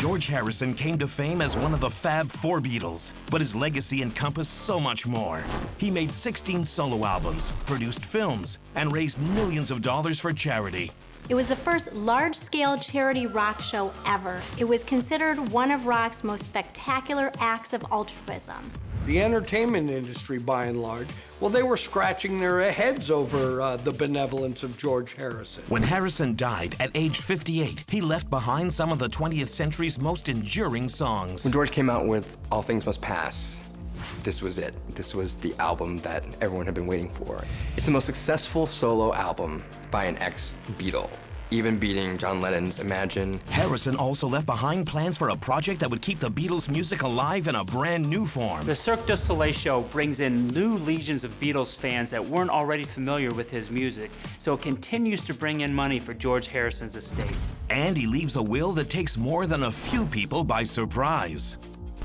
George Harrison came to fame as one of the Fab Four Beatles, but his legacy encompassed so much more. He made 16 solo albums, produced films, and raised millions of dollars for charity. It was the first large-scale charity rock show ever. It was considered one of rock's most spectacular acts of altruism. The entertainment industry, by and large, well, they were scratching their heads over the benevolence of George Harrison. When Harrison died at age 58, he left behind some of the 20th century's most enduring songs. When George came out with All Things Must Pass, this was it. This was the album that everyone had been waiting for. It's the most successful solo album by an ex-Beatle, even beating John Lennon's Imagine. Harrison also left behind plans for a project that would keep the Beatles' music alive in a brand new form. The Cirque du Soleil show brings in new legions of Beatles fans that weren't already familiar with his music, so it continues to bring in money for George Harrison's estate. And he leaves a will that takes more than a few people by surprise.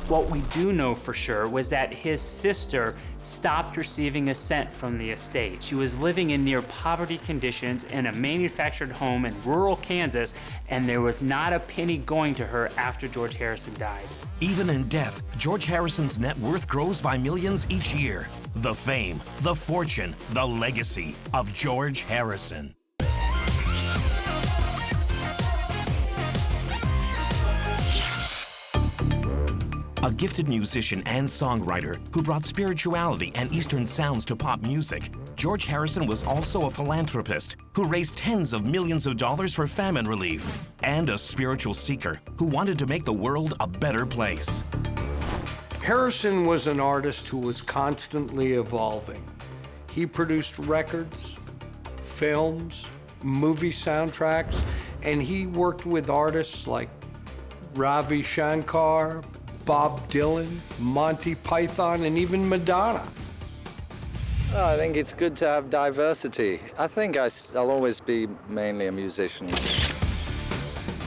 What we do know for sure was that his sister stopped receiving a cent from the estate. She was living in near poverty conditions in a manufactured home in rural Kansas, and there was not a penny going to her after George Harrison died. Even in death, George Harrison's net worth grows by millions each year. The fame, the fortune, the legacy of George Harrison. A gifted musician and songwriter who brought spirituality and Eastern sounds to pop music, George Harrison was also a philanthropist who raised tens of millions of dollars for famine relief, and a spiritual seeker who wanted to make the world a better place. Harrison was an artist who was constantly evolving. He produced records, films, movie soundtracks, and he worked with artists like Ravi Shankar, Bob Dylan, Monty Python, and even Madonna. I think it's good to have diversity. I think I'll always be mainly a musician.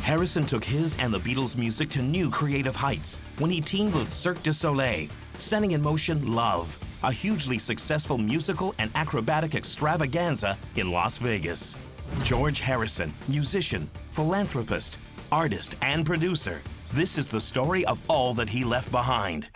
Harrison took his and the Beatles' music to new creative heights when he teamed with Cirque du Soleil, setting in motion Love, a hugely successful musical and acrobatic extravaganza in Las Vegas. George Harrison, musician, philanthropist, artist, and producer. This is the story of all that he left behind.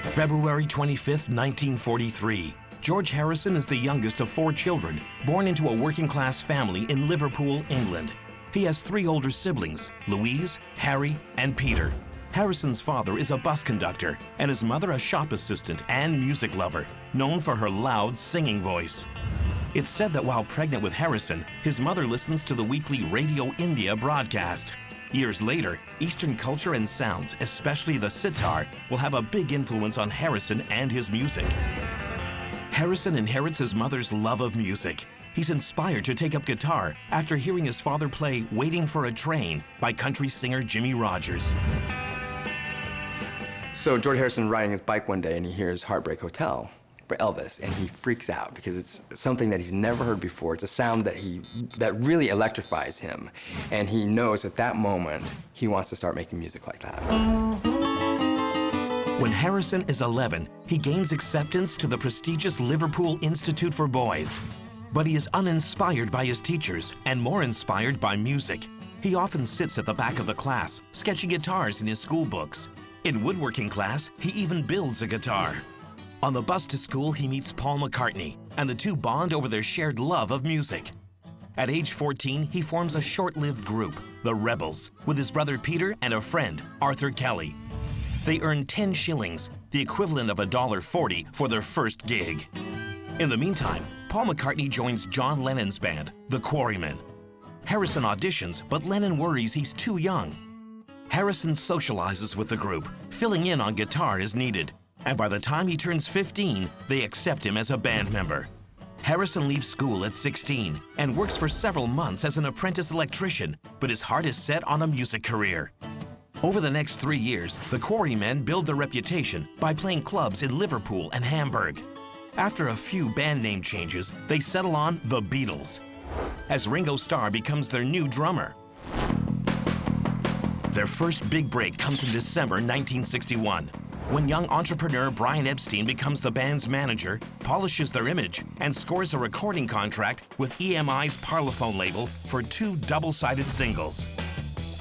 February 25th, 1943. George Harrison is the youngest of 4 children, born into a working-class family in Liverpool, England. He has 3 older siblings, Louise, Harry, and Peter. Harrison's father is a bus conductor, and his mother a shop assistant and music lover, known for her loud singing voice. It's said that while pregnant with Harrison, his mother listens to the weekly Radio India broadcast. Years later, Eastern culture and sounds, especially the sitar, will have a big influence on Harrison and his music. Harrison inherits his mother's love of music. He's inspired to take up guitar after hearing his father play Waiting for a Train by country singer Jimmie Rodgers. So George Harrison riding his bike one day and he hears Heartbreak Hotel by Elvis, and he freaks out because it's something that he's never heard before. It's a sound that really electrifies him, and he knows at that moment he wants to start making music like that. When Harrison is 11, he gains acceptance to the prestigious Liverpool Institute for Boys. But he is uninspired by his teachers and more inspired by music. He often sits at the back of the class, sketching guitars in his school books. In woodworking class, he even builds a guitar. On the bus to school, he meets Paul McCartney, and the two bond over their shared love of music. At age 14, he forms a short-lived group, the Rebels, with his brother Peter and a friend, Arthur Kelly. They earn 10 shillings, the equivalent of $1.40 for their first gig. In the meantime, Paul McCartney joins John Lennon's band, the Quarrymen. Harrison auditions, but Lennon worries he's too young. Harrison socializes with the group, filling in on guitar as needed. And by the time he turns 15, they accept him as a band member. Harrison leaves school at 16 and works for several months as an apprentice electrician, but his heart is set on a music career. Over the next 3 years, the Quarrymen build their reputation by playing clubs in Liverpool and Hamburg. After a few band name changes, they settle on the Beatles, as Ringo Starr becomes their new drummer. Their first big break comes in December 1961. When young entrepreneur Brian Epstein becomes the band's manager, polishes their image, and scores a recording contract with EMI's Parlophone label for 2 double-sided singles.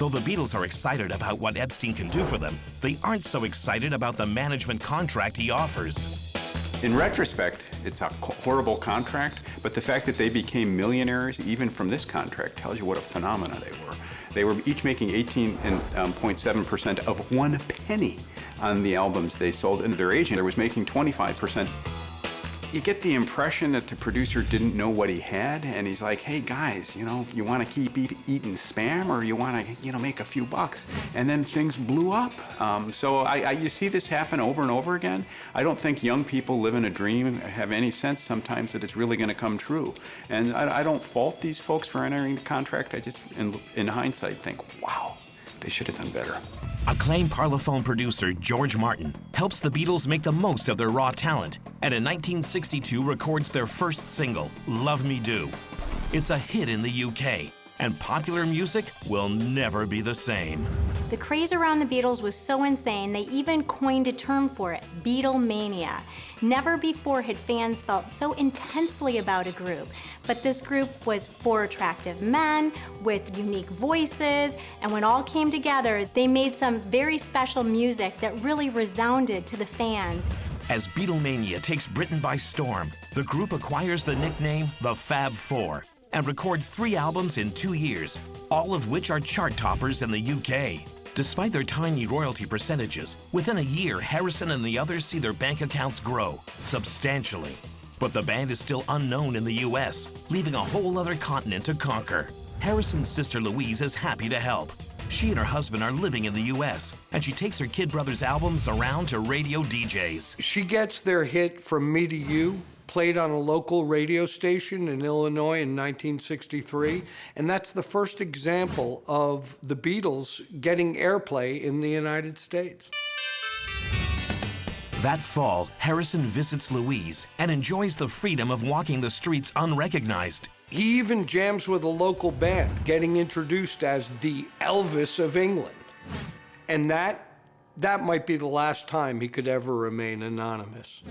Though the Beatles are excited about what Epstein can do for them, they aren't so excited about the management contract he offers. In retrospect, it's a horrible contract, but the fact that they became millionaires even from this contract tells you what a phenomena they were. They were each making 18.7% of 1 penny on the albums they sold, and their agent was making 25%. You get the impression that the producer didn't know what he had, and he's like, hey guys, you know, you want to keep eating Spam, or you want to, you know, make a few bucks? And then things blew up. So you see this happen over and over again. I don't think young people live in a dream, have any sense sometimes that it's really going to come true. And I don't fault these folks for entering the contract. I just, in hindsight, think, wow, they should have done better. Acclaimed Parlophone producer George Martin helps the Beatles make the most of their raw talent, and in 1962 records their first single, Love Me Do. It's a hit in the UK, and popular music will never be the same. The craze around the Beatles was so insane, they even coined a term for it, Beatlemania. Never before had fans felt so intensely about a group, but this group was 4 attractive men with unique voices, and when all came together, they made some very special music that really resounded to the fans. As Beatlemania takes Britain by storm, the group acquires the nickname the Fab Four and record 3 albums in 2 years, all of which are chart toppers in the UK. Despite their tiny royalty percentages, within a year, Harrison and the others see their bank accounts grow substantially. But the band is still unknown in the US, leaving a whole other continent to conquer. Harrison's sister Louise is happy to help. She and her husband are living in the US, and she takes her kid brother's albums around to radio DJs. She gets their hit From Me to You, played on a local radio station in Illinois in 1963, and that's the first example of the Beatles getting airplay in the United States. That fall, Harrison visits Louise and enjoys the freedom of walking the streets unrecognized. He even jams with a local band, getting introduced as the Elvis of England. And that might be the last time he could ever remain anonymous.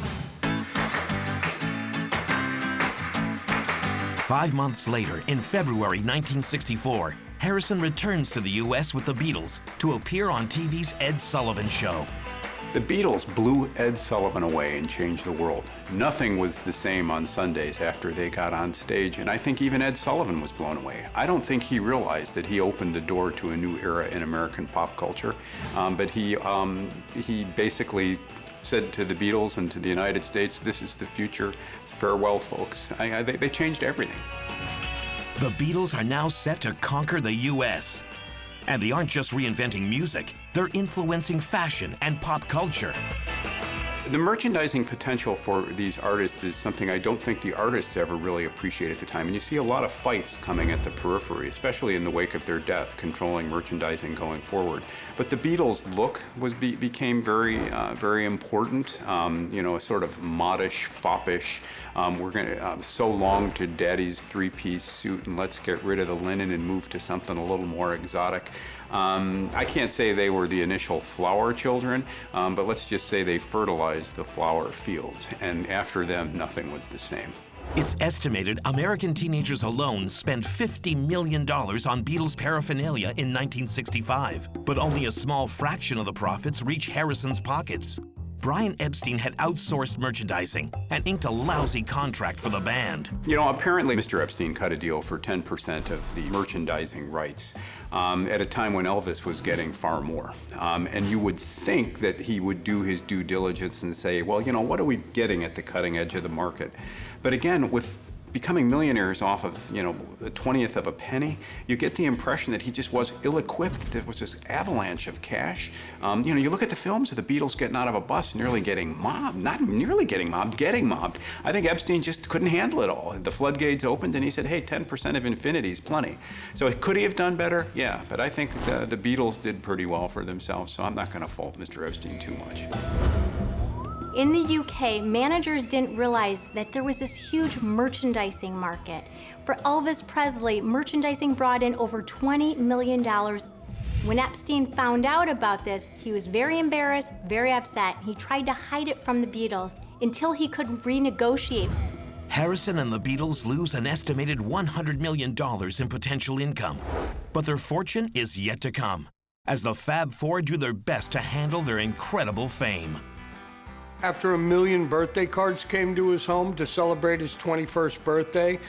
5 months later, in February 1964, Harrison returns to the US with the Beatles to appear on TV's Ed Sullivan Show. The Beatles blew Ed Sullivan away and changed the world. Nothing was the same on Sundays after they got on stage, and I think even Ed Sullivan was blown away. I don't think he realized that he opened the door to a new era in American pop culture, but he basically said to the Beatles and to the United States, this is the future, farewell folks. They changed everything. The Beatles are now set to conquer the US. And they aren't just reinventing music, they're influencing fashion and pop culture. The merchandising potential for these artists is something I don't think the artists ever really appreciate at the time. And you see a lot of fights coming at the periphery, especially in the wake of their death, controlling merchandising going forward. But the Beatles' look became very important. You know, a sort of modish, foppish. We're gonna so long to Daddy's 3-piece suit, and let's get rid of the linen and move to something a little more exotic. I can't say they were the initial flower children, but let's just say they fertilized the flower fields, and after them, nothing was the same. It's estimated American teenagers alone spent $50 million on Beatles paraphernalia in 1965, but only a small fraction of the profits reach Harrison's pockets. Brian Epstein had outsourced merchandising and inked a lousy contract for the band. You know, apparently Mr. Epstein cut a deal for 10% of the merchandising rights at a time when Elvis was getting far more. And you would think that he would do his due diligence and say, well, you know, what are we getting at the cutting edge of the market? But again, with becoming millionaires off of, you know, the 20th of a penny, you get the impression that he just was ill-equipped. There was this avalanche of cash. You know, you look at the films of the Beatles getting out of a bus, nearly getting mobbed. Not nearly getting mobbed, getting mobbed. I think Epstein just couldn't handle it all. The floodgates opened and he said, hey, 10% of infinity is plenty. So could he have done better? Yeah, but I think the Beatles did pretty well for themselves, so I'm not gonna fault Mr. Epstein too much. In the UK, managers didn't realize that there was this huge merchandising market. For Elvis Presley, merchandising brought in over $20 million. When Epstein found out about this, he was very embarrassed, very upset. He tried to hide it from the Beatles until he could renegotiate. Harrison and the Beatles lose an estimated $100 million in potential income. But their fortune is yet to come, as the Fab Four do their best to handle their incredible fame. After 1 million birthday cards came to his home to celebrate his 21st birthday,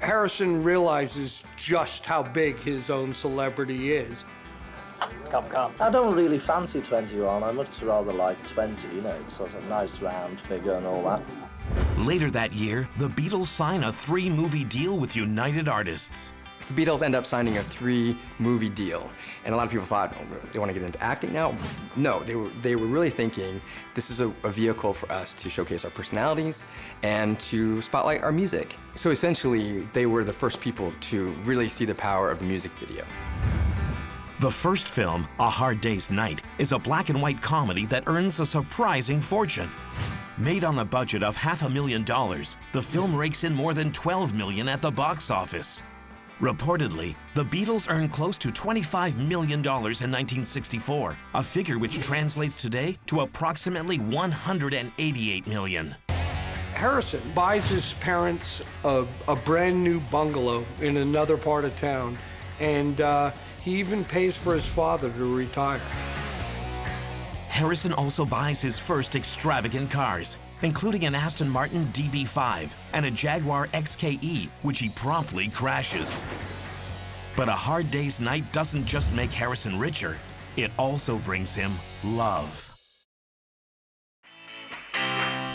Harrison realizes just how big his own celebrity is. Come. I don't really fancy 21. I much rather like 20, you know, it's sort of a nice round figure and all that. Later that year, the Beatles sign a 3-movie deal with United Artists. So the Beatles end up signing a 3-movie deal, and a lot of people thought, oh, they want to get into acting now? No, they were really thinking, this is a vehicle for us to showcase our personalities and to spotlight our music. So essentially, they were the first people to really see the power of the music video. The first film, A Hard Day's Night, is a black and white comedy that earns a surprising fortune. Made on a budget of $500,000, the film rakes in more than $12 million at the box office. Reportedly, the Beatles earned close to $25 million in 1964, a figure which translates today to approximately $188 million. Harrison buys his parents a brand new bungalow in another part of town, and he even pays for his father to retire. Harrison also buys his first extravagant cars, including an Aston Martin DB5 and a Jaguar XKE, which he promptly crashes. But A Hard Day's Night doesn't just make Harrison richer, it also brings him love.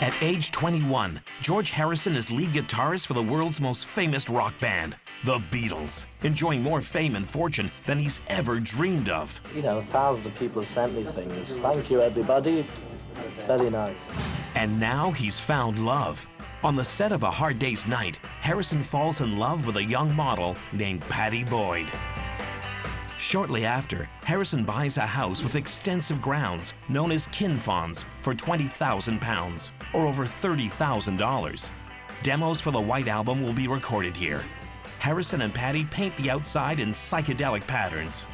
At age 21, George Harrison is lead guitarist for the world's most famous rock band, the Beatles, enjoying more fame and fortune than he's ever dreamed of. You know, thousands of people have sent me things. Thank you, everybody. Very nice. And now he's found love. On the set of A Hard Day's Night, Harrison falls in love with a young model named Patty Boyd. Shortly after, Harrison buys a house with extensive grounds known as kin fawns for £20,000, or over $30,000. Demos for the White Album will be recorded here. Harrison and Patty paint the outside in psychedelic patterns.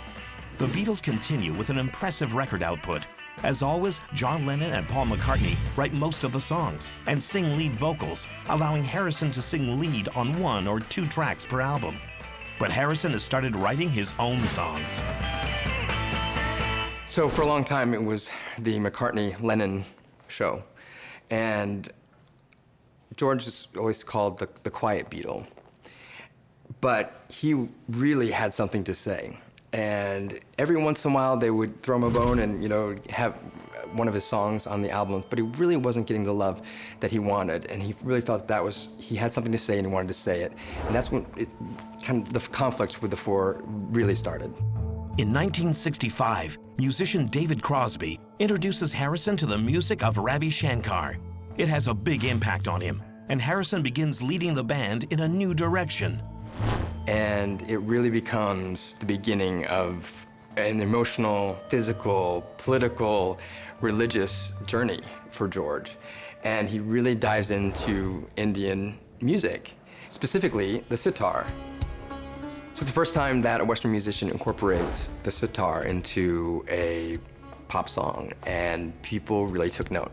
The Beatles continue with an impressive record output. As always, John Lennon and Paul McCartney write most of the songs and sing lead vocals, allowing Harrison to sing lead on 1 or 2 tracks per album. But Harrison has started writing his own songs. So for a long time, it was the McCartney-Lennon show. And George is always called the Quiet Beatle. But he really had something to say. And every once in a while, they would throw him a bone and, you know, have one of his songs on the album, but he really wasn't getting the love that he wanted. And he really felt he had something to say and he wanted to say it. And that's when the conflict with the four really started. In 1965, musician David Crosby introduces Harrison to the music of Ravi Shankar. It has a big impact on him, and Harrison begins leading the band in a new direction. And it really becomes the beginning of an emotional, physical, political, religious journey for George. And he really dives into Indian music, specifically the sitar. So it's the first time that a Western musician incorporates the sitar into a pop song, and people really took note.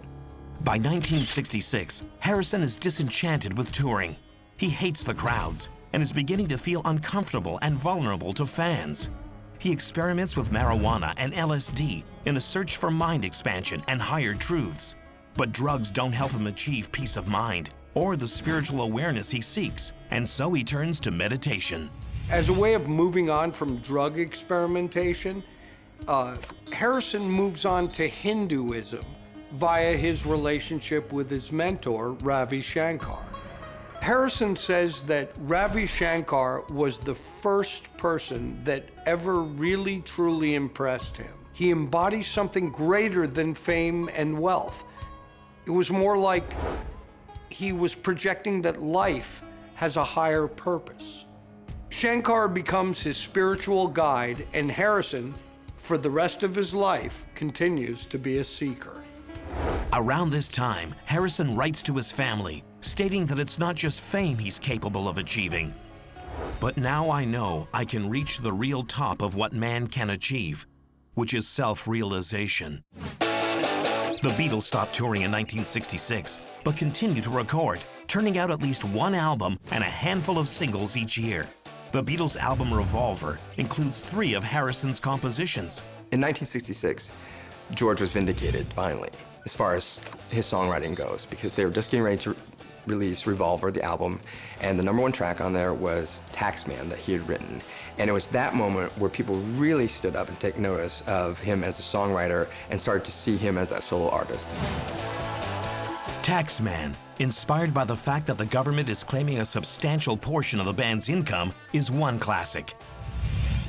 By 1966, Harrison is disenchanted with touring. He hates the crowds and is beginning to feel uncomfortable and vulnerable to fans. He experiments with marijuana and LSD in a search for mind expansion and higher truths. But drugs don't help him achieve peace of mind or the spiritual awareness he seeks, and so he turns to meditation. As a way of moving on from drug experimentation, Harrison moves on to Hinduism via his relationship with his mentor, Ravi Shankar. Harrison says that Ravi Shankar was the first person that ever really truly impressed him. He embodies something greater than fame and wealth. It was more like he was projecting that life has a higher purpose. Shankar becomes his spiritual guide, and Harrison, for the rest of his life, continues to be a seeker. Around this time, Harrison writes to his family, stating that it's not just fame he's capable of achieving. But now I know I can reach the real top of what man can achieve, which is self-realization. The Beatles stopped touring in 1966, but continued to record, turning out at least one album and a handful of singles each year. The Beatles' album Revolver includes 3 of Harrison's compositions. In 1966, George was vindicated, finally, as far as his songwriting goes, because they were just getting ready to release Revolver, the album, and the #1 track on there was Taxman that he had written. And it was that moment where people really stood up and take notice of him as a songwriter and started to see him as that solo artist. Taxman, inspired by the fact that the government is claiming a substantial portion of the band's income, is one classic.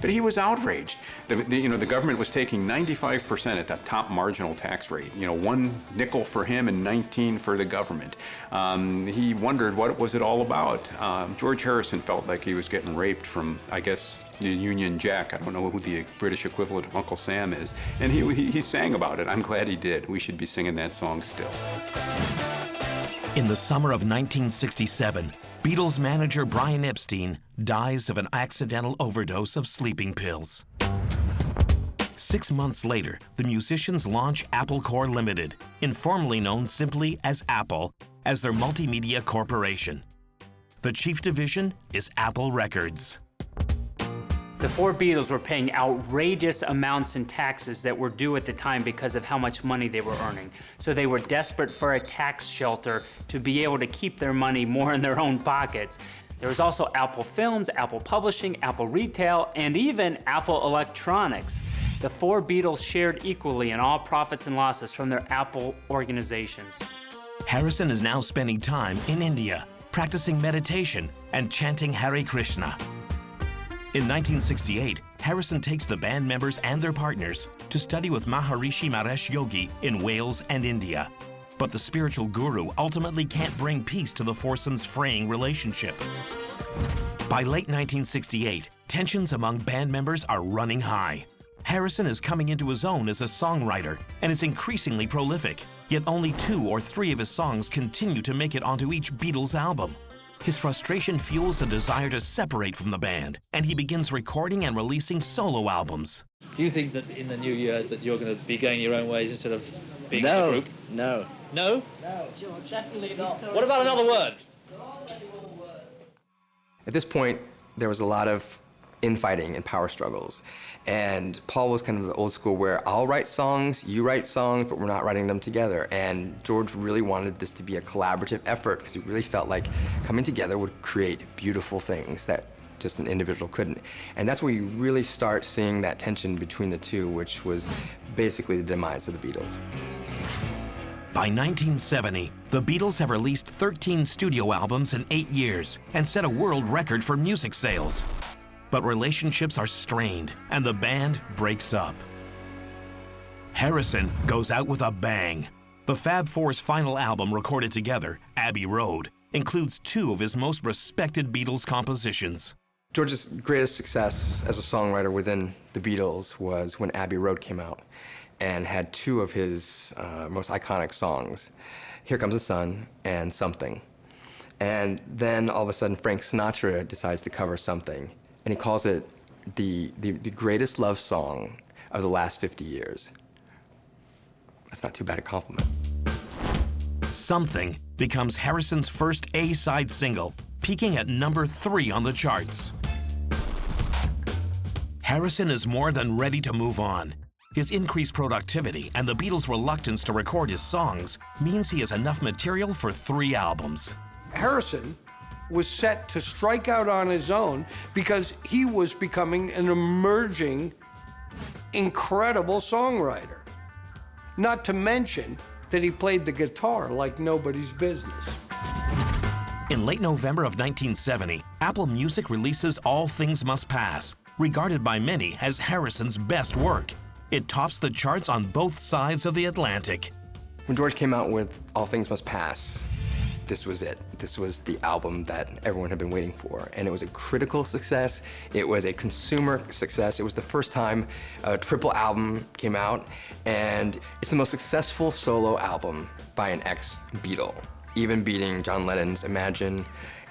But he was outraged. The government was taking 95% at that top marginal tax rate. 1 nickel for him and 19 for the government. He wondered what was it all about. George Harrison felt like he was getting raped from, I guess, the Union Jack. I don't know who the British equivalent of Uncle Sam is. And he sang about it. I'm glad he did. We should be singing that song still. In the summer of 1967, Beatles manager Brian Epstein dies of an accidental overdose of sleeping pills. 6 months later, the musicians launch Apple Corps Limited, informally known simply as Apple, as their multimedia corporation. The chief division is Apple Records. The 4 Beatles were paying outrageous amounts in taxes that were due at the time because of how much money they were earning. So they were desperate for a tax shelter to be able to keep their money more in their own pockets. There was also Apple Films, Apple Publishing, Apple Retail, and even Apple Electronics. The 4 Beatles shared equally in all profits and losses from their Apple organizations. Harrison is now spending time in India, practicing meditation and chanting Hare Krishna. In 1968, Harrison takes the band members and their partners to study with Maharishi Mahesh Yogi in Wales and India. But the spiritual guru ultimately can't bring peace to the foursome's fraying relationship. By late 1968, tensions among band members are running high. Harrison is coming into his own as a songwriter and is increasingly prolific, yet only 2 or 3 of his songs continue to make it onto each Beatles album. His frustration fuels a desire to separate from the band, and he begins recording and releasing solo albums. Do you think that in the new year that you're going to be going your own ways instead of being in a group? No. No? No, George, definitely not. What about another word? At this point, there was a lot of infighting and power struggles. And Paul was kind of the old school where I'll write songs, you write songs, but we're not writing them together. And George really wanted this to be a collaborative effort because he really felt like coming together would create beautiful things that just an individual couldn't. And that's where you really start seeing that tension between the two, which was basically the demise of the Beatles. By 1970, the Beatles have released 13 studio albums in 8 years and set a world record for music sales. But relationships are strained, and the band breaks up. Harrison goes out with a bang. The Fab Four's final album recorded together, Abbey Road, includes 2 of his most respected Beatles compositions. George's greatest success as a songwriter within the Beatles was when Abbey Road came out and had 2 of his most iconic songs, Here Comes the Sun and Something. And then all of a sudden Frank Sinatra decides to cover Something, and he calls it the greatest love song of the last 50 years. That's not too bad a compliment. Something becomes Harrison's first A-side single, peaking at number 3 on the charts. Harrison is more than ready to move on. His increased productivity and the Beatles' reluctance to record his songs means he has enough material for 3 albums. Harrison was set to strike out on his own because he was becoming an emerging, incredible songwriter. Not to mention that he played the guitar like nobody's business. In late November of 1970, Apple Music releases All Things Must Pass, regarded by many as Harrison's best work. It tops the charts on both sides of the Atlantic. When George came out with All Things Must Pass, this was it. This was the album that everyone had been waiting for. And it was a critical success. It was a consumer success. It was the first time a triple album came out. And it's the most successful solo album by an ex-Beatle, even beating John Lennon's Imagine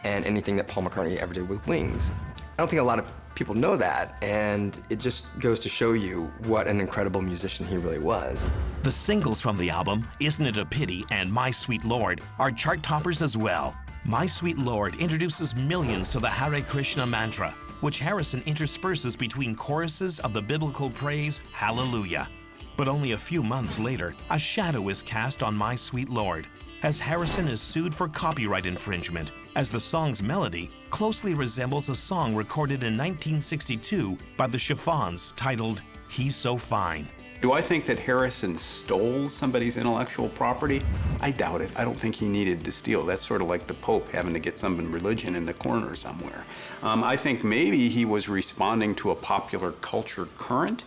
and anything that Paul McCartney ever did with Wings. I don't think a lot of people know that, and it just goes to show you what an incredible musician he really was. The singles from the album, Isn't It a Pity and My Sweet Lord, are chart toppers as well. My Sweet Lord introduces millions to the Hare Krishna mantra, which Harrison intersperses between choruses of the biblical praise, Hallelujah. But only a few months later, a shadow is cast on My Sweet Lord, as Harrison is sued for copyright infringement, as the song's melody closely resembles a song recorded in 1962 by the Chiffons titled, He's So Fine. Do I think that Harrison stole somebody's intellectual property? I doubt it. I don't think he needed to steal. That's sort of like the Pope having to get some religion in the corner somewhere. I think maybe he was responding to a popular culture current.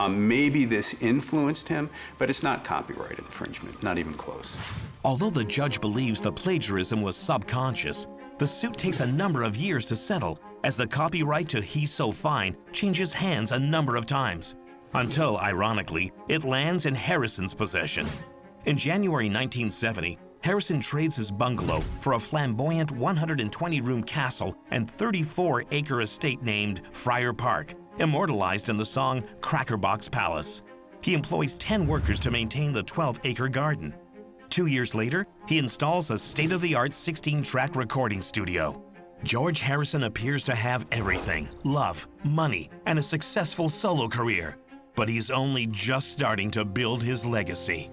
Maybe this influenced him, but it's not copyright infringement, not even close. Although the judge believes the plagiarism was subconscious, the suit takes a number of years to settle, as the copyright to He's So Fine changes hands a number of times, until, ironically, it lands in Harrison's possession. In January 1970, Harrison trades his bungalow for a flamboyant 120-room castle and 34-acre estate named Friar Park, immortalized in the song Crackerbox Palace. He employs 10 workers to maintain the 12-acre garden. 2 years later, he installs a state-of-the-art 16-track recording studio. George Harrison appears to have everything: love, money, and a successful solo career. But he's only just starting to build his legacy.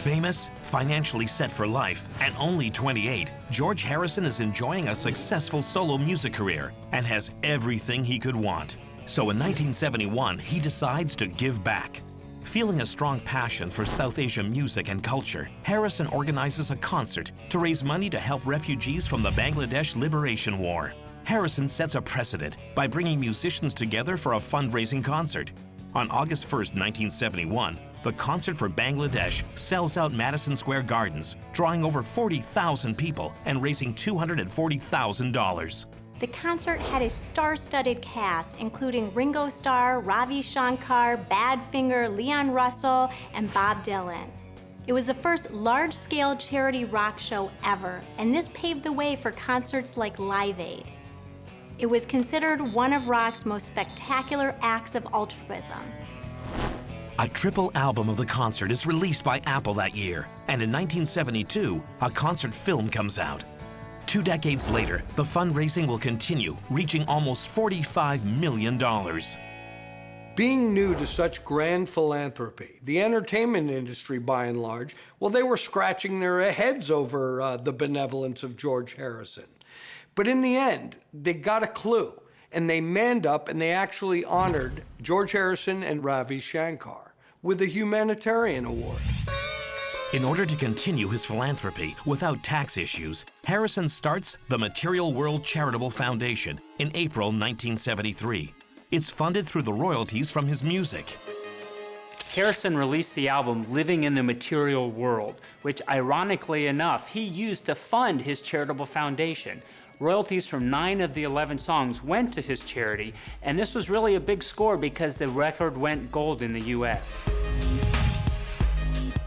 Famous, financially set for life, and only 28, George Harrison is enjoying a successful solo music career and has everything he could want. So in 1971, he decides to give back. Feeling a strong passion for South Asian music and culture, Harrison organizes a concert to raise money to help refugees from the Bangladesh Liberation War. Harrison sets a precedent by bringing musicians together for a fundraising concert. On August 1st, 1971, the Concert for Bangladesh sells out Madison Square Gardens, drawing over 40,000 people and raising $240,000. The concert had a star-studded cast, including Ringo Starr, Ravi Shankar, Badfinger, Leon Russell, and Bob Dylan. It was the first large-scale charity rock show ever, and this paved the way for concerts like Live Aid. It was considered one of rock's most spectacular acts of altruism. A triple album of the concert is released by Apple that year, and in 1972, a concert film comes out. 2 decades later, the fundraising will continue, reaching almost $45 million. Being new to such grand philanthropy, the entertainment industry, by and large, well, they were scratching their heads over the benevolence of George Harrison. But in the end, they got a clue, and they manned up and they actually honored George Harrison and Ravi Shankar with a humanitarian award. In order to continue his philanthropy without tax issues, Harrison starts the Material World Charitable Foundation in April 1973. It's funded through the royalties from his music. Harrison released the album Living in the Material World, which ironically enough, he used to fund his charitable foundation. Royalties from 9 of the 11 songs went to his charity, and this was really a big score because the record went gold in the US.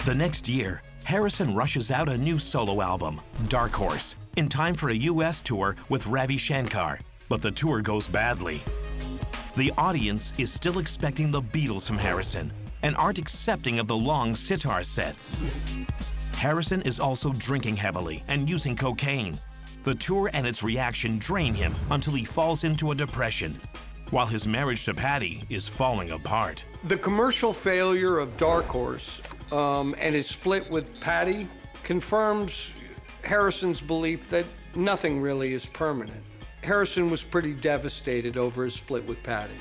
The next year, Harrison rushes out a new solo album, Dark Horse, in time for a US tour with Ravi Shankar, but the tour goes badly. The audience is still expecting the Beatles from Harrison and aren't accepting of the long sitar sets. Harrison is also drinking heavily and using cocaine. The tour and its reaction drain him until he falls into a depression, while his marriage to Patty is falling apart. The commercial failure of Dark Horse and his split with Patty confirms Harrison's belief that nothing really is permanent. Harrison was pretty devastated over his split with Patty.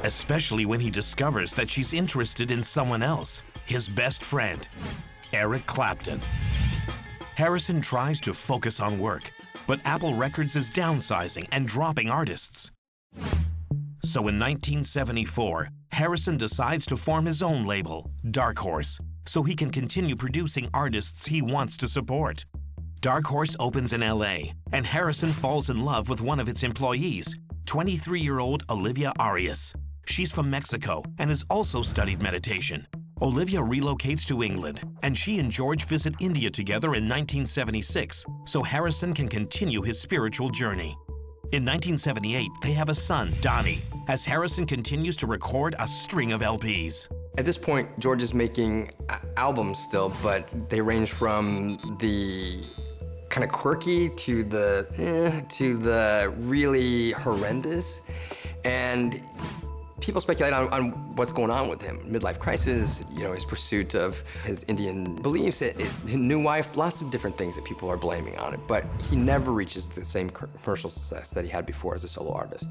Especially when he discovers that she's interested in someone else, his best friend, Eric Clapton. Harrison tries to focus on work, but Apple Records is downsizing and dropping artists. So in 1974, Harrison decides to form his own label, Dark Horse, so he can continue producing artists he wants to support. Dark Horse opens in LA, and Harrison falls in love with one of its employees, 23-year-old Olivia Arias. She's from Mexico and has also studied meditation. Olivia relocates to England, and she and George visit India together in 1976, so Harrison can continue his spiritual journey. In 1978, they have a son, Donnie, as Harrison continues to record a string of LPs. At this point, George is making albums still, but they range from the kind of quirky to the really horrendous. And people speculate on what's going on with him. Midlife crisis, his pursuit of his Indian beliefs, his new wife, lots of different things that people are blaming on it. But he never reaches the same commercial success that he had before as a solo artist.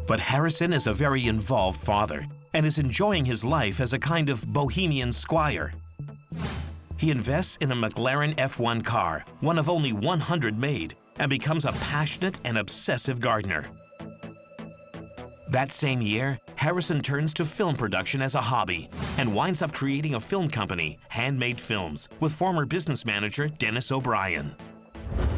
But Harrison is a very involved father and is enjoying his life as a kind of bohemian squire. He invests in a McLaren F1 car, one of only 100 made, and becomes a passionate and obsessive gardener. That same year, Harrison turns to film production as a hobby and winds up creating a film company, Handmade Films, with former business manager Dennis O'Brien.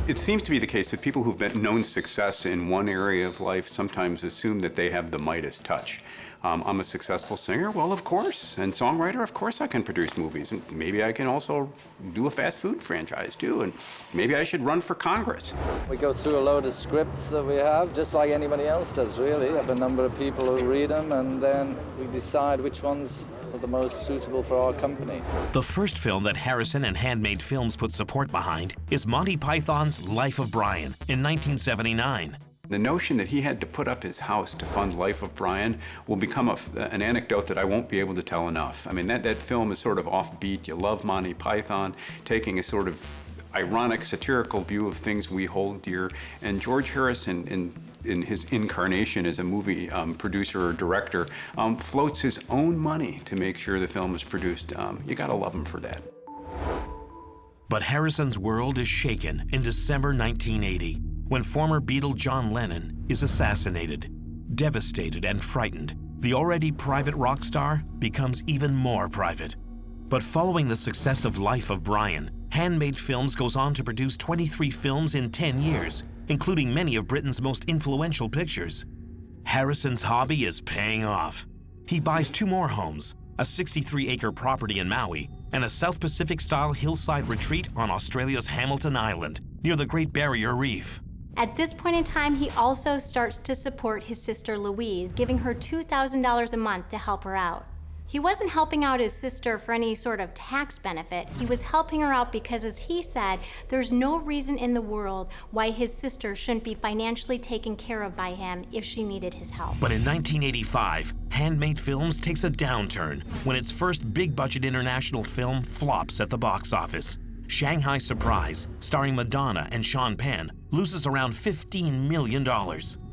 It seems to be the case that people who've been known success in one area of life sometimes assume that they have the Midas touch. I'm a successful singer, well, of course, and songwriter, of course I can produce movies, and maybe I can also do a fast food franchise too, and maybe I should run for Congress. We go through a load of scripts that we have, just like anybody else does, really. We have a number of people who read them, and then we decide which ones are the most suitable for our company. The first film that Harrison and Handmade Films put support behind is Monty Python's Life of Brian in 1979. The notion that he had to put up his house to fund Life of Brian will become an anecdote that I won't be able to tell enough. I mean, that film is sort of offbeat. You love Monty Python, taking a sort of ironic, satirical view of things we hold dear. And George Harrison, in his incarnation as a movie producer or director, floats his own money to make sure the film is produced. You gotta love him for that. But Harrison's world is shaken in December 1980, when former Beatle John Lennon is assassinated. Devastated and frightened, the already private rock star becomes even more private. But following the success of Life of Brian, Handmade Films goes on to produce 23 films in 10 years, including many of Britain's most influential pictures. Harrison's hobby is paying off. He buys 2 more homes, a 63-acre property in Maui, and a South Pacific-style hillside retreat on Australia's Hamilton Island, near the Great Barrier Reef. At this point in time, he also starts to support his sister Louise, giving her $2,000 a month to help her out. He wasn't helping out his sister for any sort of tax benefit. He was helping her out because, as he said, there's no reason in the world why his sister shouldn't be financially taken care of by him if she needed his help. But in 1985, Handmade Films takes a downturn when its first big-budget international film flops at the box office. Shanghai Surprise, starring Madonna and Sean Penn, loses around $15 million.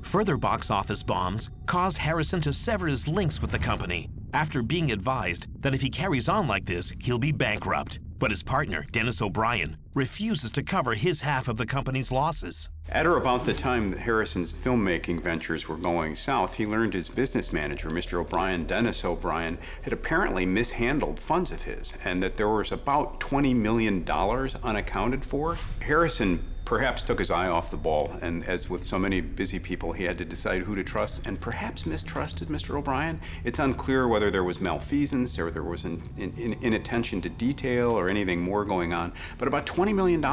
Further box office bombs cause Harrison to sever his links with the company after being advised that if he carries on like this, he'll be bankrupt. But his partner, Dennis O'Brien, refuses to cover his half of the company's losses. At or about the time that Harrison's filmmaking ventures were going south, he learned his business manager, Mr. O'Brien, Dennis O'Brien, had apparently mishandled funds of his, and that there was about $20 million unaccounted for. Harrison perhaps took his eye off the ball, and as with so many busy people, he had to decide who to trust, and perhaps mistrusted Mr. O'Brien. It's unclear whether there was malfeasance or there was inattention to detail or anything more going on, but about $20 million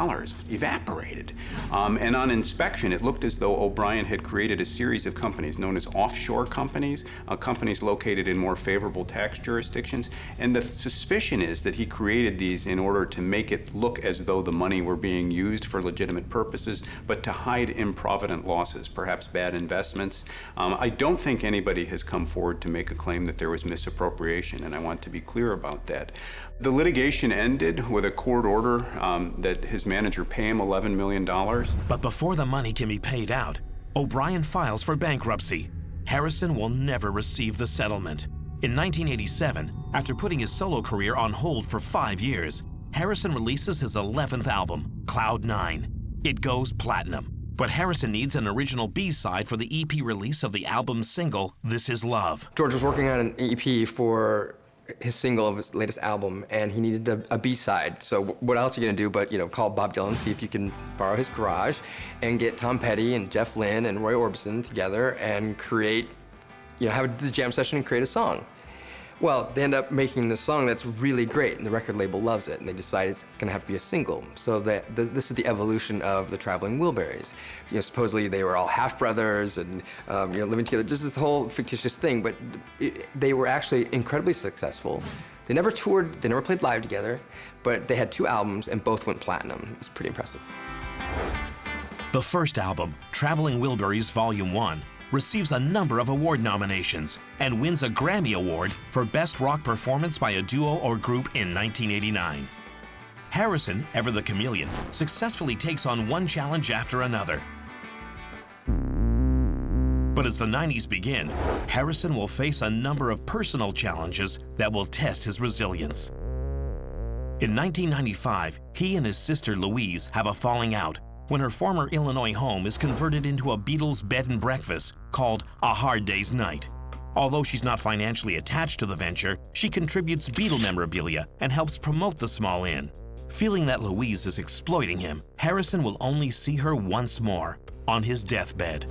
evaporated. And on inspection, it looked as though O'Brien had created a series of companies known as offshore companies, companies located in more favorable tax jurisdictions, and the suspicion is that he created these in order to make it look as though the money were being used for legitimate purposes, but to hide improvident losses, perhaps bad investments. I don't think anybody has come forward to make a claim that there was misappropriation, and I want to be clear about that. The litigation ended with a court order that his manager pay him $11 million. But before the money can be paid out, O'Brien files for bankruptcy. Harrison will never receive the settlement. In 1987, after putting his solo career on hold for 5 years, Harrison releases his 11th album, Cloud 9. It goes platinum, but Harrison needs an original B-side for the EP release of the album's single, This Is Love. George was working on an EP for his single of his latest album, and he needed a B-side. So what else are you gonna do but, call Bob Dylan, see if you can borrow his garage, and get Tom Petty and Jeff Lynne and Roy Orbison together and create, have a jam session and create a song. Well, they end up making this song that's really great, and the record label loves it, and they decide it's going to have to be a single. So this is the evolution of the Traveling Wilburys. Supposedly they were all half-brothers and living together, just this whole fictitious thing, but they were actually incredibly successful. They never toured, they never played live together, but they had 2 albums and both went platinum. It was pretty impressive. The first album, Traveling Wilburys Volume 1, receives a number of award nominations and wins a Grammy Award for Best Rock Performance by a Duo or Group in 1989. Harrison, ever the chameleon, successfully takes on one challenge after another. But as the 90s begin, Harrison will face a number of personal challenges that will test his resilience. In 1995, he and his sister Louise have a falling out when her former Illinois home is converted into a Beatles bed and breakfast called A Hard Day's Night. Although she's not financially attached to the venture, she contributes Beatle memorabilia and helps promote the small inn. Feeling that Louise is exploiting him, Harrison will only see her once more, on his deathbed.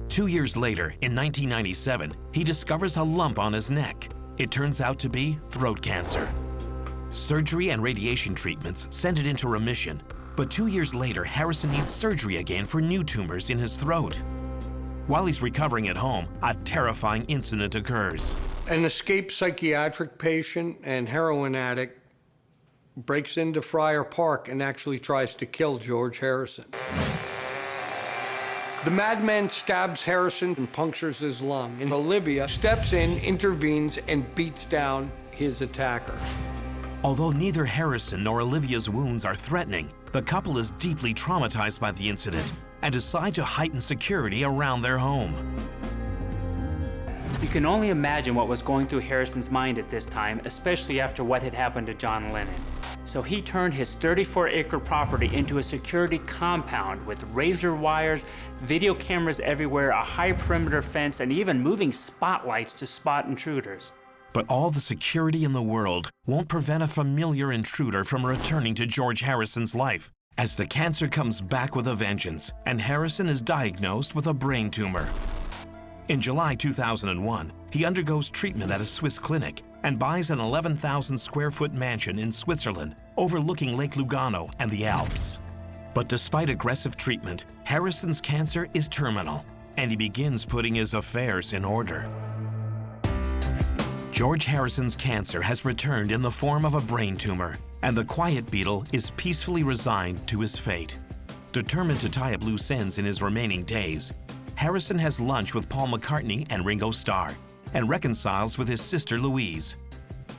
2 years later, in 1997, he discovers a lump on his neck. It turns out to be throat cancer. Surgery and radiation treatments send it into remission, but 2 years later, Harrison needs surgery again for new tumors in his throat. While he's recovering at home, a terrifying incident occurs. An escaped psychiatric patient and heroin addict breaks into Friar Park and actually tries to kill George Harrison. The madman stabs Harrison and punctures his lung, and Olivia steps in, intervenes, and beats down his attacker. Although neither Harrison nor Olivia's wounds are threatening, the couple is deeply traumatized by the incident and decide to heighten security around their home. You can only imagine what was going through Harrison's mind at this time, especially after what had happened to John Lennon. So he turned his 34-acre property into a security compound with razor wires, video cameras everywhere, a high perimeter fence, and even moving spotlights to spot intruders. But all the security in the world won't prevent a familiar intruder from returning to George Harrison's life, as the cancer comes back with a vengeance, and Harrison is diagnosed with a brain tumor. In July 2001, he undergoes treatment at a Swiss clinic and buys an 11,000 square foot mansion in Switzerland, overlooking Lake Lugano and the Alps. But despite aggressive treatment, Harrison's cancer is terminal, and he begins putting his affairs in order. George Harrison's cancer has returned in the form of a brain tumor, and the Quiet Beatle is peacefully resigned to his fate. Determined to tie up loose ends in his remaining days, Harrison has lunch with Paul McCartney and Ringo Starr, and reconciles with his sister Louise.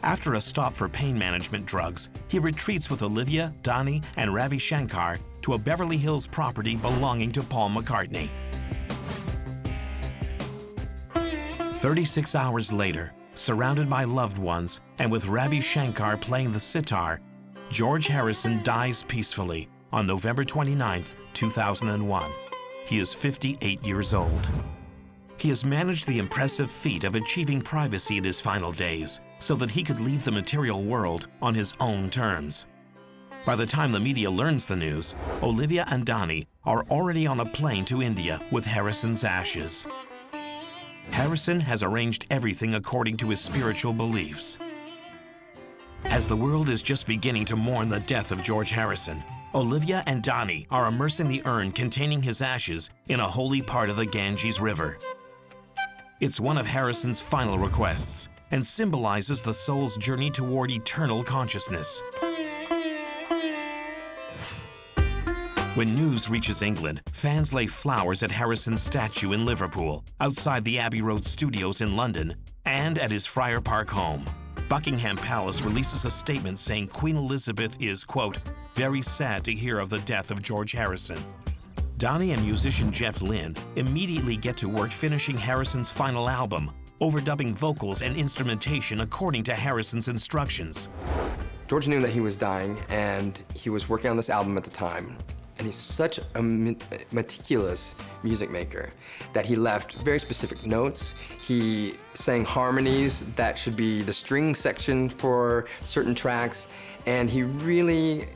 After a stop for pain management drugs, he retreats with Olivia, Donnie, and Ravi Shankar to a Beverly Hills property belonging to Paul McCartney. 36 hours later, surrounded by loved ones and with Ravi Shankar playing the sitar, George Harrison dies peacefully on November 29, 2001. He is 58 years old. He has managed the impressive feat of achieving privacy in his final days so that he could leave the material world on his own terms. By the time the media learns the news, Olivia and Donnie are already on a plane to India with Harrison's ashes. Harrison has arranged everything according to his spiritual beliefs. As the world is just beginning to mourn the death of George Harrison, Olivia and Donnie are immersing the urn containing his ashes in a holy part of the Ganges River. It's one of Harrison's final requests and symbolizes the soul's journey toward eternal consciousness. When news reaches England, fans lay flowers at Harrison's statue in Liverpool, outside the Abbey Road studios in London, and at his Friar Park home. Buckingham Palace releases a statement saying Queen Elizabeth is, quote, very sad to hear of the death of George Harrison. Donnie and musician Jeff Lynne immediately get to work finishing Harrison's final album, overdubbing vocals and instrumentation according to Harrison's instructions. George knew that he was dying, and he was working on this album at the time. And he's such a meticulous music maker that he left very specific notes. He sang harmonies that should be the string section for certain tracks, and he really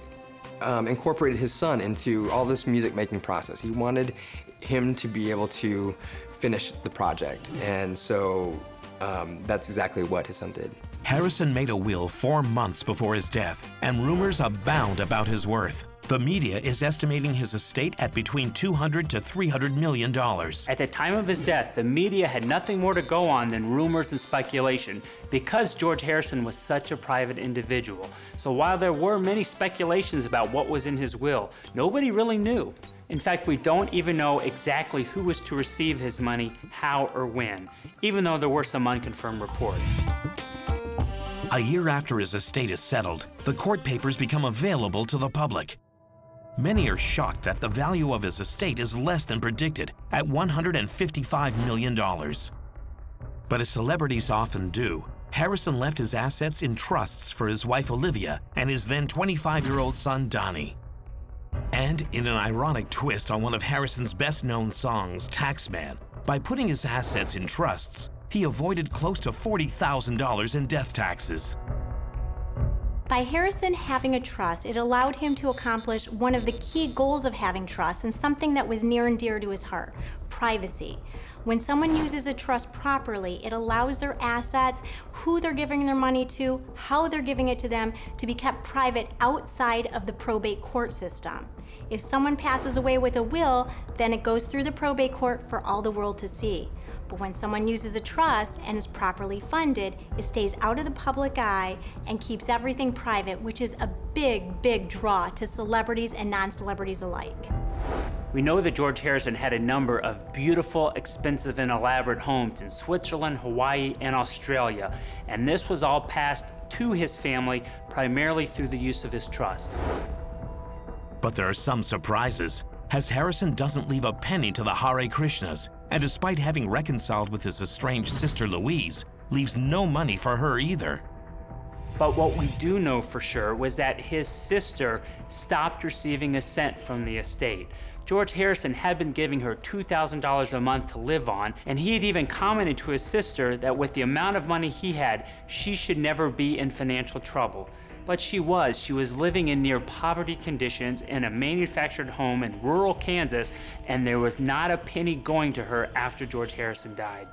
incorporated his son into all this music making process. He wanted him to be able to finish the project, and so that's exactly what his son did. Harrison made a will 4 months before his death, and rumors abound about his worth. The media is estimating his estate at between $200 to $300 million. At the time of his death, the media had nothing more to go on than rumors and speculation because George Harrison was such a private individual. So while there were many speculations about what was in his will, nobody really knew. In fact, we don't even know exactly who was to receive his money, how or when, even though there were some unconfirmed reports. A year after his estate is settled, the court papers become available to the public. Many are shocked that the value of his estate is less than predicted at $155 million. But as celebrities often do, Harrison left his assets in trusts for his wife Olivia and his then 25-year-old son Donnie. And in an ironic twist on one of Harrison's best-known songs, Taxman, by putting his assets in trusts, he avoided close to $40,000 in death taxes. By Harrison having a trust, it allowed him to accomplish one of the key goals of having trust and something that was near and dear to his heart, privacy. When someone uses a trust properly, it allows their assets, who they're giving their money to, how they're giving it to them, to be kept private outside of the probate court system. If someone passes away with a will, then it goes through the probate court for all the world to see. But when someone uses a trust and is properly funded, it stays out of the public eye and keeps everything private, which is a big, big draw to celebrities and non-celebrities alike. We know that George Harrison had a number of beautiful, expensive, and elaborate homes in Switzerland, Hawaii, and Australia, and this was all passed to his family primarily through the use of his trust. But there are some surprises, as Harrison doesn't leave a penny to the Hare Krishnas, and despite having reconciled with his estranged sister Louise, leaves no money for her either. But what we do know for sure was that his sister stopped receiving a cent from the estate. George Harrison had been giving her $2,000 a month to live on, and he had even commented to his sister that with the amount of money he had, she should never be in financial trouble. But she was. She was living in near poverty conditions in a manufactured home in rural Kansas, and there was not a penny going to her after George Harrison died.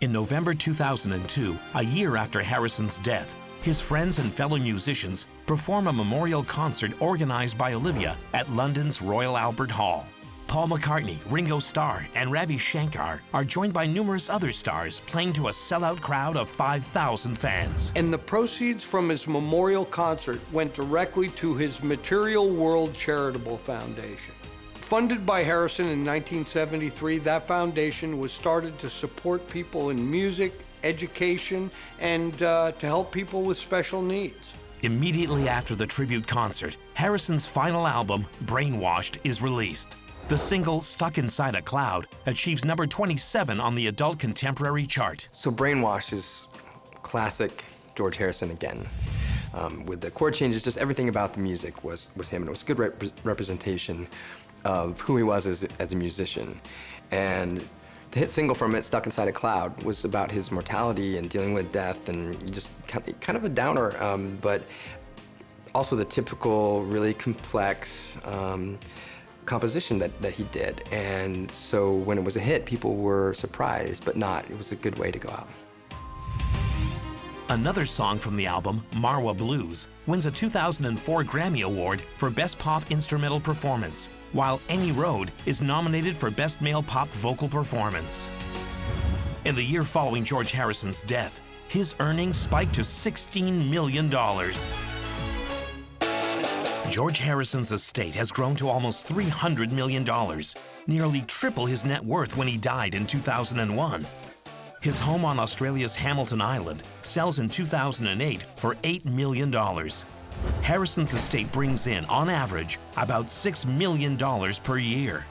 In November 2002, a year after Harrison's death, his friends and fellow musicians perform a memorial concert organized by Olivia at London's Royal Albert Hall. Paul McCartney, Ringo Starr, and Ravi Shankar are joined by numerous other stars playing to a sellout crowd of 5,000 fans. And the proceeds from his memorial concert went directly to his Material World Charitable Foundation. Funded by Harrison in 1973, that foundation was started to support people in music, education, and to help people with special needs. Immediately after the tribute concert, Harrison's final album, Brainwashed, is released. The single Stuck Inside a Cloud achieves number 27 on the adult contemporary chart. So Brainwashed is classic George Harrison again. With the chord changes, just everything about the music was him, and it was a good representation of who he was as a musician. And the hit single from it, Stuck Inside a Cloud, was about his mortality and dealing with death, and just kind of a downer, but also the typical, really complex composition that he did. And so when it was a hit, people were surprised, but not. It was a good way to go out. Another song from the album, Marwa Blues, wins a 2004 Grammy Award for Best Pop Instrumental Performance, while Any Road is nominated for Best Male Pop Vocal Performance. In the year following George Harrison's death, his earnings spiked to $16 million. George Harrison's estate has grown to almost $300 million, nearly triple his net worth when he died in 2001. His home on Australia's Hamilton Island sells in 2008 for $8 million. Harrison's estate brings in, on average, about $6 million per year.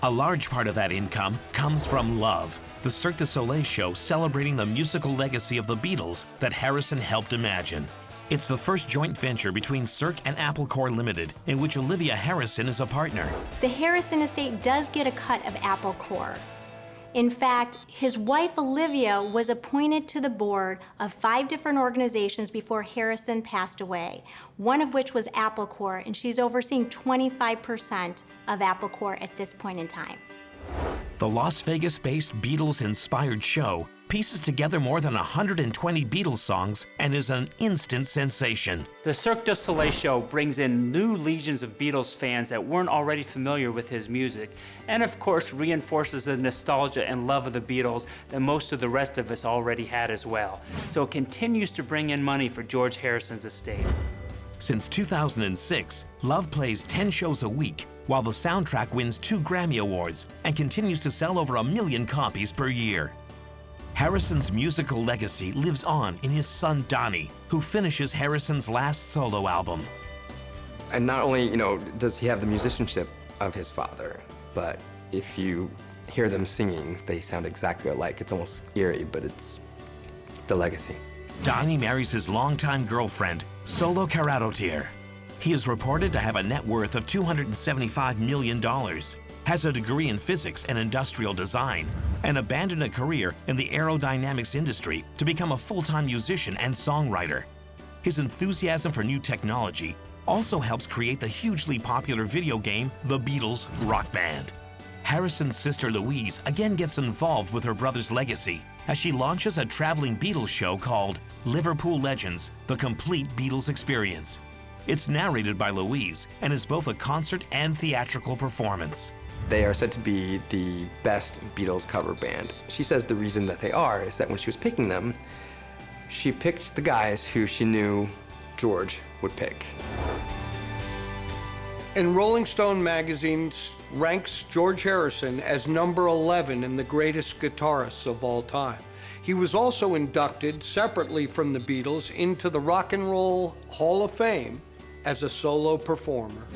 A large part of that income comes from Love, the Cirque du Soleil show celebrating the musical legacy of the Beatles that Harrison helped imagine. It's the first joint venture between Cirque and Apple Corps Limited, in which Olivia Harrison is a partner. The Harrison estate does get a cut of Apple Corps. In fact, his wife Olivia was appointed to the board of 5 different organizations before Harrison passed away, one of which was Apple Corps, and she's overseeing 25% of Apple Corps at this point in time. The Las Vegas-based Beatles-inspired show pieces together more than 120 Beatles songs, and is an instant sensation. The Cirque du Soleil show brings in new legions of Beatles fans that weren't already familiar with his music, and of course reinforces the nostalgia and love of the Beatles that most of the rest of us already had as well. So it continues to bring in money for George Harrison's estate. Since 2006, Love plays 10 shows a week, while the soundtrack wins 2 Grammy Awards and continues to sell over 1 million copies per year. Harrison's musical legacy lives on in his son Donnie, who finishes Harrison's last solo album. And not only, does he have the musicianship of his father, but if you hear them singing, they sound exactly alike. It's almost eerie, but it's the legacy. Donnie marries his longtime girlfriend, Solo Karadotir. He is reported to have a net worth of $275 million, has a degree in physics and industrial design, and abandoned a career in the aerodynamics industry to become a full-time musician and songwriter. His enthusiasm for new technology also helps create the hugely popular video game, The Beatles Rock Band. Harrison's sister Louise again gets involved with her brother's legacy as she launches a traveling Beatles show called Liverpool Legends: The Complete Beatles Experience. It's narrated by Louise and is both a concert and theatrical performance. They are said to be the best Beatles cover band. She says the reason that they are is that when she was picking them, she picked the guys who she knew George would pick. And Rolling Stone magazine ranks George Harrison as number 11 in the greatest guitarists of all time. He was also inducted separately from the Beatles into the Rock and Roll Hall of Fame as a solo performer.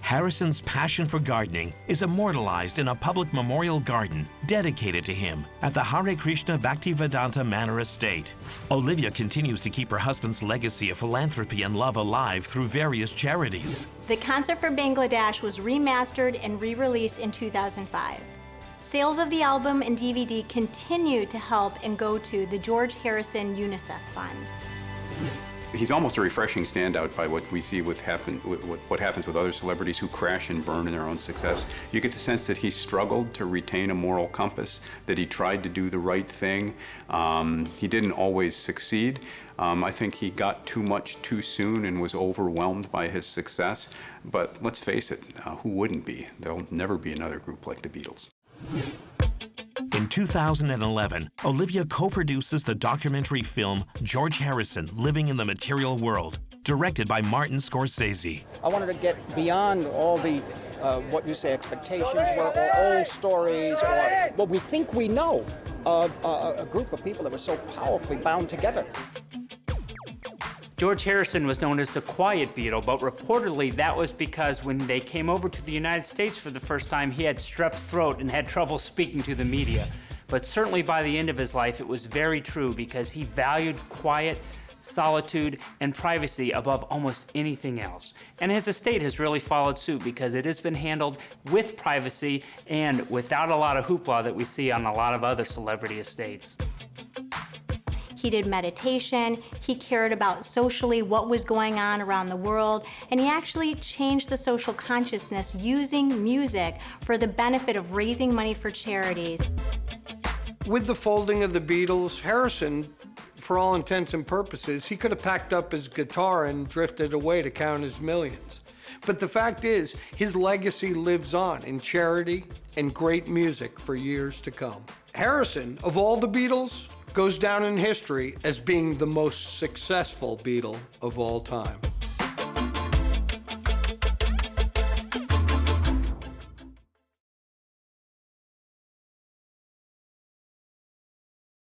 Harrison's passion for gardening is immortalized in a public memorial garden dedicated to him at the Hare Krishna Bhaktivedanta Manor Estate. Olivia continues to keep her husband's legacy of philanthropy and love alive through various charities. The Concert for Bangladesh was remastered and re-released in 2005. Sales of the album and DVD continue to help and go to the George Harrison UNICEF Fund. He's almost a refreshing standout by what we see what happens with other celebrities who crash and burn in their own success. You get the sense that he struggled to retain a moral compass, that he tried to do the right thing. He didn't always succeed. I think he got too much too soon and was overwhelmed by his success. But let's face it, who wouldn't be? There'll never be another group like the Beatles. In 2011, Olivia co-produces the documentary film George Harrison, Living in the Material World, directed by Martin Scorsese. I wanted to get beyond all the, what you say, expectations were, or old stories, or what we think we know of a group of people that were so powerfully bound together. George Harrison was known as the Quiet Beatle, but reportedly that was because when they came over to the United States for the first time, he had strep throat and had trouble speaking to the media. But certainly by the end of his life, it was very true because he valued quiet, solitude, and privacy above almost anything else. And his estate has really followed suit because it has been handled with privacy and without a lot of hoopla that we see on a lot of other celebrity estates. He did meditation, he cared about socially what was going on around the world, and he actually changed the social consciousness using music for the benefit of raising money for charities. With the folding of the Beatles, Harrison, for all intents and purposes, he could have packed up his guitar and drifted away to count his millions. But the fact is, his legacy lives on in charity and great music for years to come. Harrison, of all the Beatles, goes down in history as being the most successful Beatle of all time.